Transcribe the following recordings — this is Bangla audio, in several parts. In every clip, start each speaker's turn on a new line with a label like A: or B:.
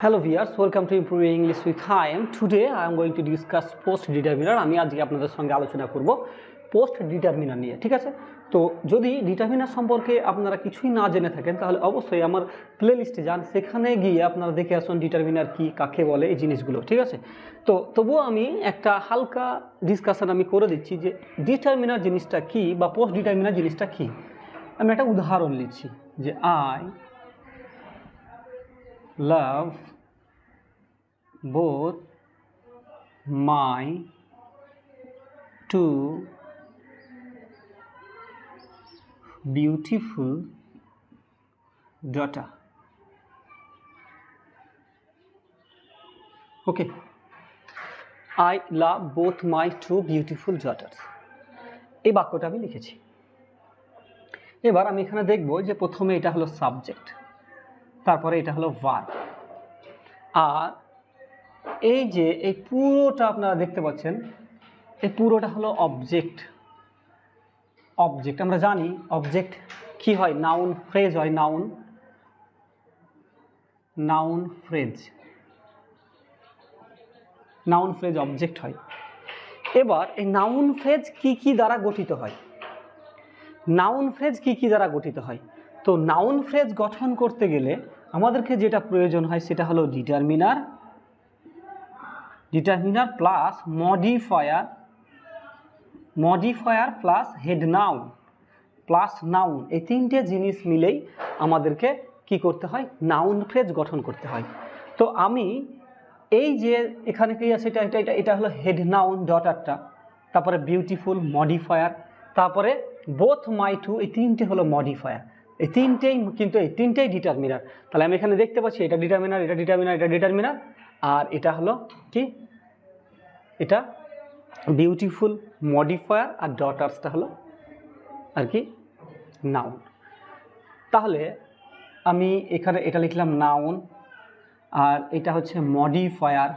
A: Hello viewers, welcome to Improving English with Chaim. Today I am going to discuss post determiner. আমি আজকে আপনাদের সঙ্গে আলোচনা করব পোস্ট ডিটারমিনার নিয়ে, ঠিক আছে? তো যদি ডিটারমিনার সম্পর্কে আপনারা কিছুই না জেনে থাকেন তাহলে অবশ্যই আমার প্লেলিস্টে যান, সেখানে গিয়ে আপনারা দেখে আসুন ডিটারমিনার কি, কাকে বলে, এই জিনিসগুলো, ঠিক আছে? তো তবুও আমি একটা হালকা ডিসকাশন আমি করে দিচ্ছি যে ডিটারমিনার জিনিসটা কি বা পোস্ট ডিটারমিনার জিনিসটা কি। আমি একটা উদাহরণ নিচ্ছি যে I love both my two beautiful daughter. Okay, I love both my two beautiful daughters. এই বাক্যটা আমি লিখেছি। এবার আমি এখানে দেখব যে প্রথমে এটা হলো সাবজেক্ট, তারপরে এটা হলো ভার্ব, আর এই যে এই পুরোটা আপনারা দেখতে পাচ্ছেন এই পুরোটা হলো অবজেক্ট। আমরা জানি অবজেক্ট কি হয়, নাউন ফ্রেজ হয়, নাউন ফ্রেজ অবজেক্ট হয়। এবার এই নাউন ফ্রেজ কি দ্বারা গঠিত হয়, তো নাউন ফ্রেজ গঠন করতে গেলে আমাদেরকে যেটা প্রয়োজন হয় সেটা হলো determiner plus modifier plus had noun plus noun. এই তিনটে জিনিস মিলেই আমাদেরকে কি করতে হয়, নাউন ফ্রেজ গঠন করতে হয়। তো আমি এই যে এখানে কি আছে, এটা হলো হেড নাউন ডটারটা, তারপরে বিউটিফুল মডিফায়ার, তারপরে বোথ মাই টু, এই তিনটে হলো মডিফায়ার। এই তিনটেই ডিটারমিনার। তাহলে আমি এখানে দেখতে পাচ্ছি এটা ডিটারমিনার, আর এটা হলো কি, এটা বিউটিফুল মডিফায়ার, আর ডটার্সটা হলো আর কি নাউন। তাহলে আমি এখানে এটা লিখলাম নাউন, আর এটা হচ্ছে মডিফায়ার,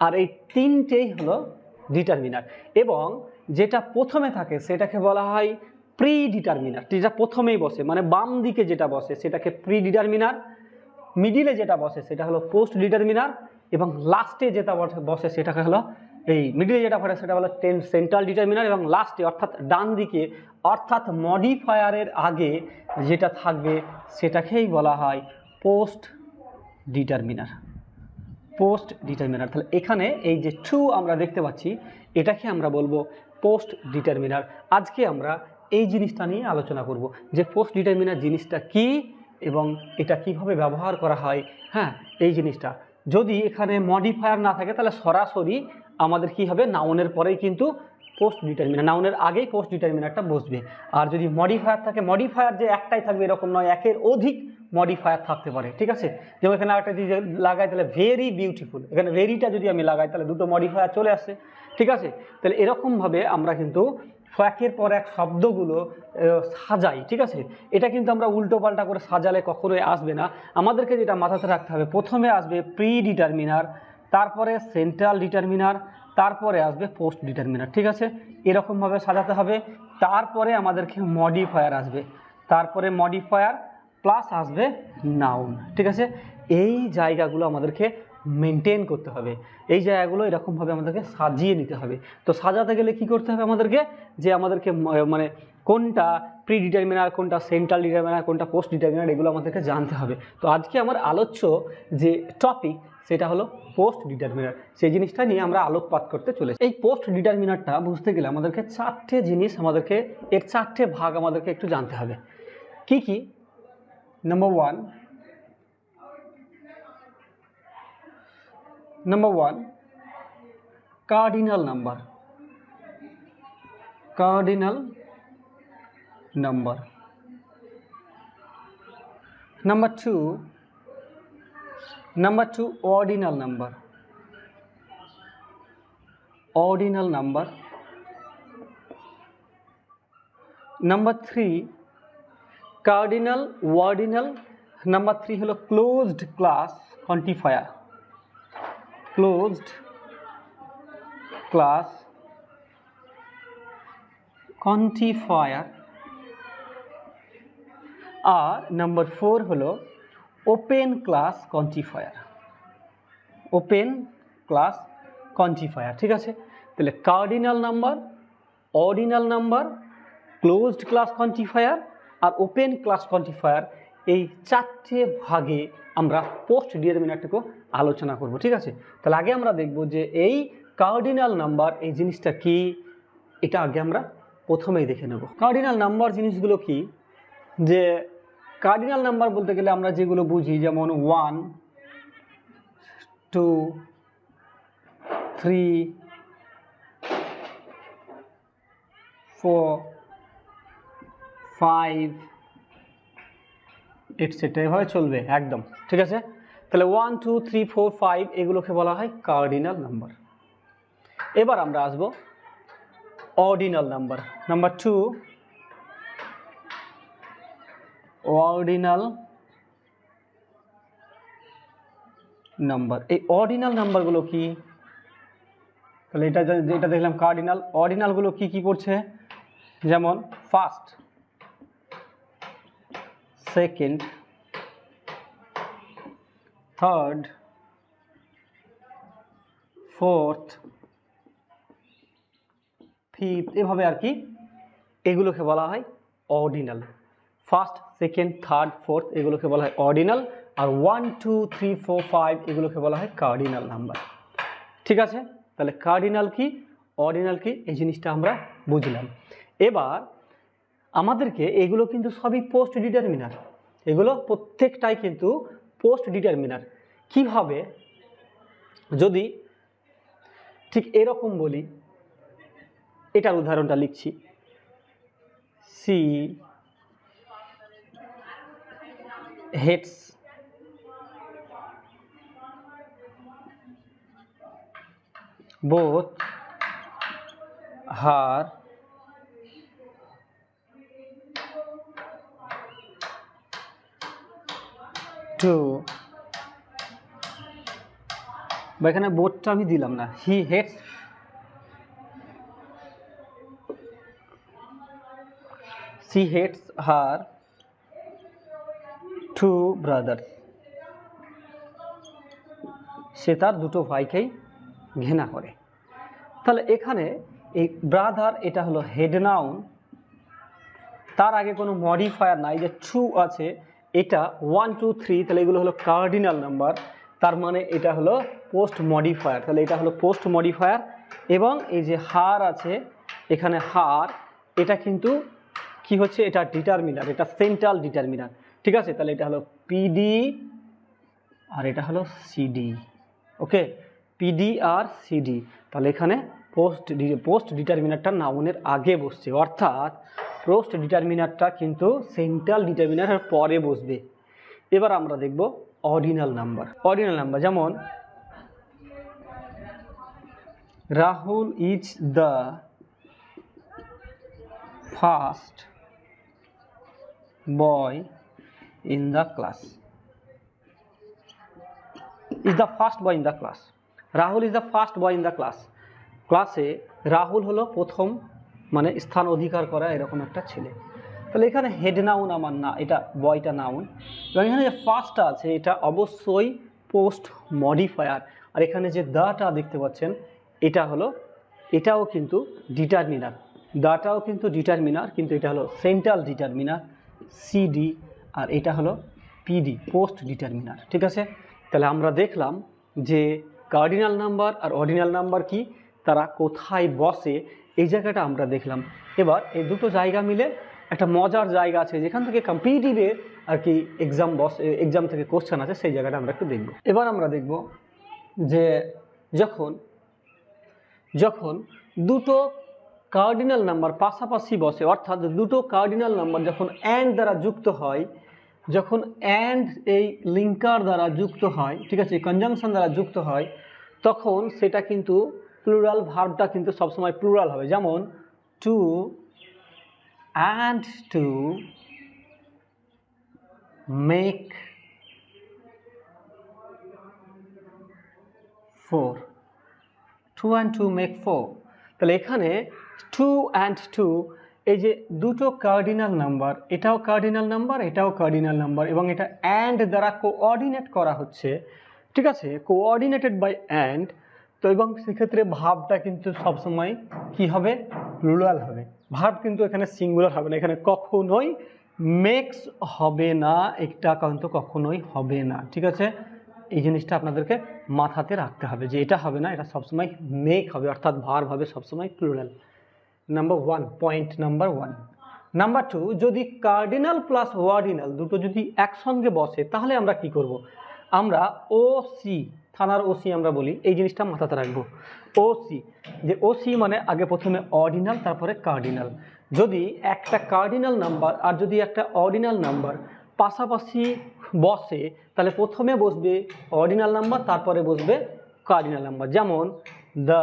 A: আর এই তিনটেই হলো ডিটারমিনার। এবং যেটা প্রথমে থাকে সেটাকে বলা হয় প্রি ডিটারমিনার, যেটা প্রথমেই বসে মানে বাম দিকে যেটা বসে সেটাকে প্রি ডিটারমিনার, মিডিলে যেটা বসে সেটা হলো পোস্ট ডিটারমিনার, এবং লাস্টে যেটা বসে সেটাকে হলো এই মিডিলে যেটা বসে সেটা হলো সেন্ট্রাল ডিটারমিনার, এবং লাস্টে অর্থাৎ ডান দিকে অর্থাৎ মডিফায়ারের আগে যেটা থাকবে সেটাকেই বলা হয় পোস্ট ডিটারমিনার। তাহলে এখানে এই যে টু আমরা দেখতে পাচ্ছি এটাকে আমরা বলবো পোস্ট ডিটারমিনার। আজকে আমরা এই জিনিসটা নিয়ে আলোচনা করব যে পোস্ট ডিটারমিনার জিনিসটা কি এবং এটা কিভাবে ব্যবহার করা হয়। হ্যাঁ, এই জিনিসটা যদি এখানে মডিফায়ার না থাকে তাহলে সরাসরি আমাদের কি হবে, নাউনের পরেই কিন্তু পোস্ট ডিটারমিনার, নাউনের আগেই পোস্ট ডিটারমিনারটা বসবে। আর যদি মডিফায়ার থাকে, মডিফায়ার যে একটাই থাকবে এরকম নয়, একের অধিক মডিফায়ার থাকতে পারে, ঠিক আছে? যেমন এখানে একটা যদি লাগাই তাহলে ভেরি বিউটিফুল, এখানে ভেরিটা যদি আমি লাগাই তাহলে দুটো মডিফায়ার চলে আসছে, ঠিক আছে? তাহলে এরকমভাবে আমরা কিন্তু একের পর এক শব্দগুলো সাজাই, ঠিক আছে? এটা কিন্তু আমরা উল্টো পাল্টা করে সাজালে কখনোই আসবে না। আমাদেরকে যেটা মাথাতে রাখতে হবে, প্রথমে আসবে প্রি ডিটারমিনার, তারপরে সেন্ট্রাল ডিটারমিনার, তারপরে আসবে পোস্ট ডিটারমিনার, ঠিক আছে? এরকমভাবে সাজাতে হবে। তারপরে আমাদেরকে মডিফায়ার আসবে, তারপরে মডিফায়ার প্লাস আসবে নাউন, ঠিক আছে? এই জায়গাগুলো আমাদেরকে মেনটেন করতে হবে, এই জায়গাগুলো এরকমভাবে আমাদেরকে সাজিয়ে নিতে হবে। তো সাজাতে গেলে কি করতে হবে আমাদেরকে, যে আমাদেরকে মানে কোনটা প্রি ডিটারমিনার, কোনটা সেন্ট্রাল ডিটারমিনার, কোনটা পোস্ট ডিটারমিনার, এগুলো আমাদেরকে জানতে হবে। তো আজকে আমার আলোচ্য যে টপিক সেটা হলো পোস্ট ডিটারমিনার, সেই জিনিসটা নিয়ে আমরা আলোকপাত করতে চলেছি। এই পোস্ট ডিটারমিনারটা বুঝতে গেলে আমাদেরকে চারটে জিনিস, এর চারটে ভাগ আমাদেরকে একটু জানতে হবে। কি কি? Number one, cardinal number. Number two, ordinal number. Number three, cardinal, ordinal. Number three হলো closed class quantifier. আর নাম্বার 4 হলো open class quantifier, open class quantifier, ঠিক আছে। তাহলে cardinal number, ordinal number, closed class quantifier আর ওপেন ক্লাস কোয়ান্টিফায়ার, এই চারটে ভাগে আমরা পোস্ট ডিটারমিনারটাকে আলোচনা করব, ঠিক আছে। তাহলে আগে আমরা দেখব যে এই কার্ডিনাল নাম্বার এই জিনিসটা কি, এটা আগে আমরা প্রথমেই দেখে নেব। কার্ডিনাল নাম্বার জিনিসগুলো কি, যে কার্ডিনাল নাম্বার বলতে গেলে আমরা যেগুলো বুঝি, যেমন 1 2 3 4 5 এটসেট্রা, এভাবে চলবে একদম, ঠিক আছে। তাহলে 1 2 3 4 5 এগুলোকে বলা হয় কার্ডিনাল নাম্বার। এবার আমরা আসবো ordinal number, number 2 ordinal number. এই অর্ডিনাল নাম্বারগুলো কি, তাহলে এটা যেটা দেখলাম কার্ডিনাল, অর্ডিনালগুলো কি কি করছে, যেমন first, second, third, fourth, fifth, এভাবে আর কি, এগুলোকে বলা হয় ordinal. First, second, third, fourth এগুলোকে বলা হয় অর্ডিনাল, আর 1 2 3 4 5 এগুলোকে বলা হয় কার্ডিনাল নাম্বার, ঠিক আছে। তাহলে কার্ডিনাল কি, অর্ডিনাল কি, এই জিনিসটা আমরা বুঝলাম। এবার আমাদেরকে এগুলো কিন্তু সবই পোস্ট ডিটারমিনার, এগুলো প্রত্যেকটাই কিন্তু পোস্ট ডিটারমিনার। কিভাবে, যদি ঠিক এরকম বলি, এটার উদাহরণটা লিখছি, she hates both her to, বা এখানে বোথটা আমি দিলাম না, he hates, she hates her two brothers, সে তার দুটো ভাইকেই ঘৃণা করে। তাহলে এখানে এই ব্রাদার এটা হলো হেড নাউন, তার আগে কোনো মডিফায়ার নাই, যে টু আছে, এটা 1 2 3, তাহলে এগুলো হলো কার্ডিনাল নাম্বার, তার মানে এটা হলো পোস্ট মডিফায়ার, তাহলে এটা হলো পোস্ট মডিফায়ার। এবং এই যে হার আছে এখানে, হার এটা কিন্তু কি হচ্ছে, এটা ডিটারমিনার, এটা সেন্ট্রাল ডিটারমিনার, ঠিক আছে। তাহলে এটা হলো পিডি আর এটা হলো সিডি, ওকে, পিডি আর সিডি। তাহলে এখানে পোস্ট ডিটারমিনারটা নাউনের আগে বসছে, অর্থাৎ পোস্ট ডিটারমিনারটা কিন্তু সেন্ট্রাল ডিটারমিনারের পরে বসবে। এবার আমরা দেখব অর্ডিনাল নাম্বার। অর্ডিনাল নাম্বার যেমন Rahul is the first boy in the class, is the first boy in the class, Rahul is the first boy in the class, ক্লাসে রাহুল হলো প্রথম, মানে স্থান অধিকার করা এরকম একটা ছেলে। তাহলে এখানে হেড নাউন আমার না, এটা বয়টা নাউন, এবং এখানে যে ফার্স্টটা আছে এটা অবশ্যই পোস্ট মডিফায়ার, আর এখানে যে দাটা দেখতে পাচ্ছেন এটা হলো, এটাও কিন্তু ডিটারমিনার, দাটাও কিন্তু ডিটারমিনার, কিন্তু এটা হলো সেন্ট্রাল ডিটারমিনার সিডি, আর এটা হলো পিডি পোস্ট ডিটারমিনার, ঠিক আছে। তাহলে আমরা দেখলাম যে কার্ডিনাল নাম্বার আর অর্ডিনাল নাম্বার কি, তারা কোথায় বসে, এই জায়গাটা আমরা দেখলাম। এবার এই দুটো জায়গা মিলে একটা মজার জায়গা আছে, যেখান থেকে কম্পিটিটিভে আর কি এক্সাম থেকে কোশ্চেন আছে, সেই জায়গাটা আমরা একটু দেখব। এবার আমরা দেখব যে যখন দুটো কার্ডিনাল নাম্বার পাশাপাশি বসে, অর্থাৎ দুটো কার্ডিনাল নাম্বার যখন অ্যান্ড দ্বারা যুক্ত হয়, যখন অ্যান্ড এই লিঙ্কার দ্বারা যুক্ত হয়, ঠিক আছে, কনজাংশন দ্বারা যুক্ত হয়, তখন সেটা কিন্তু প্লুরাল, ভার্বটা কিন্তু সবসময় প্লুরাল হবে। যেমন two and two make 4, 2 and 2 make 4। তাহলে এখানে 2 and 2 এই যে দুটো কার্ডিনাল নাম্বার, এটাও কার্ডিনাল নাম্বার, এটাও কার্ডিনাল নাম্বার, এবং এটা অ্যান্ড দ্বারা কোঅর্ডিনেট করা হচ্ছে, ঠিক আছে, কোঅর্ডিনেটেড বাই অ্যান্ড। তো এবং সেক্ষেত্রে ভার্বটা কিন্তু সবসময় কি হবে, প্লুরাল হবে। ভার্ব কিন্তু এখানে সিঙ্গুলার হবে না, এখানে কখনোই মেক্স হবে না, এটা কিন্তু কখনোই হবে না, ঠিক আছে। এই জিনিসটা আপনাদেরকে মাথাতে রাখতে হবে যে এটা হবে না, এটা সবসময় মেক হবে, অর্থাৎ ভার্ব হবে সবসময় plural. Number 1, point number 1। Number 2, যদি কার্ডিনাল প্লাস ওয়ার্ডিনাল দুটো যদি একসঙ্গে বসে তাহলে আমরা কি করব, আমরা ওসি, থানার ওসি আমরা বলি, এই জিনিসটা মাথাতে রাখবো। ওসি, যে ওসি মানে আগে প্রথমে অর্ডিনাল তারপরে কার্ডিনাল। যদি একটা কার্ডিনাল নাম্বার আর যদি একটা অর্ডিনাল নাম্বার পাশাপাশি বসে তাহলে প্রথমে বসবে অর্ডিনাল নাম্বার, তারপরে বসবে কার্ডিনাল নাম্বার। যেমন the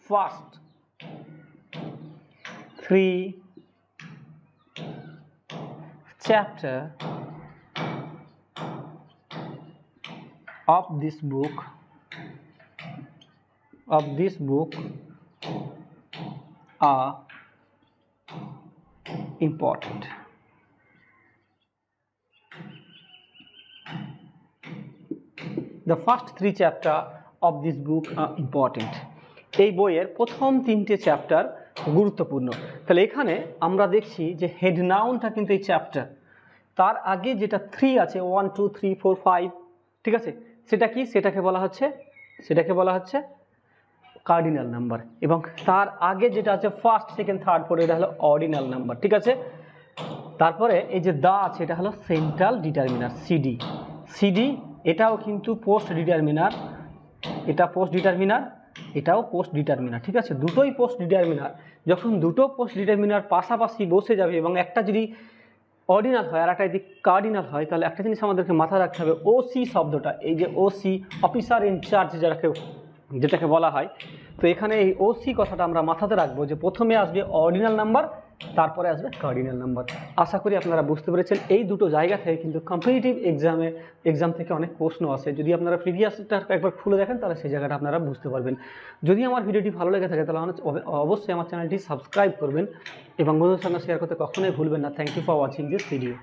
A: first 3 chapter of this book are important. The first 3 chapter of this book are important. এই বইয়ের প্রথম 3টে চ্যাপ্টার গুরুত্বপূর্ণ। তাহলে এখানে আমরা দেখছি যে হেড নাউনটা কিন্তু এই চ্যাপ্টার, তার আগে যেটা 3 আছে 1 2 3 4 5, ঠিক আছে, সেটা কি, সেটাকে বলা হচ্ছে কার্ডিনাল নাম্বার, এবং তার আগে যেটা আছে ফার্স্ট সেকেন্ড থার্ড ফোর্থ, এটা হলো অর্ডিনাল নাম্বার, ঠিক আছে। তারপরে এই যে দা আছে এটা হলো সেন্ট্রাল ডিটারমিনার, সিডি, এটাও কিন্তু পোস্ট ডিটারমিনার, এটা পোস্ট ডিটারমিনার, এটাও পোস্ট ডিটারমিনার, ঠিক আছে, দুটোই পোস্ট ডিটারমিনার। যখন দুটো পোস্ট ডিটারমিনার পাশাপাশি বসে যাবে এবং একটা যদি অর্ডিনাল হয় আর একটা যদি কার্ডিনাল হয়, তাহলে একটা জিনিস আমাদেরকে মাথায় রাখতে হবে, ওসি শব্দটা, এই যে ওসি, অফিসার ইনচার্জ যেটাকে বলা হয়, তো এখানে এই ওসি কথাটা আমরা মাথাতে রাখবো যে প্রথমে আসবে অর্ডিনাল নাম্বার, তারপরে আসবে কার্ডিনাল নাম্বার। আশা করি আপনারা বুঝতে পেরেছেন। এই দুটো জায়গা থেকে কিন্তু কম্পিটিটিভ এক্সাম থেকে অনেক প্রশ্ন আসে, যদি আপনারা প্রিভিয়াসটা একবার খুলে দেখেন তাহলে সেই জায়গাটা আপনারা বুঝতে পারবেন। যদি আমার ভিডিওটি ভালো লেগে থাকে তাহলে অবশ্যই আমার চ্যানেলটি সাবস্ক্রাইব করবেন এবং বন্ধুদের সঙ্গে শেয়ার করতে কখনোই ভুলবেন না। Thank you for watching this video.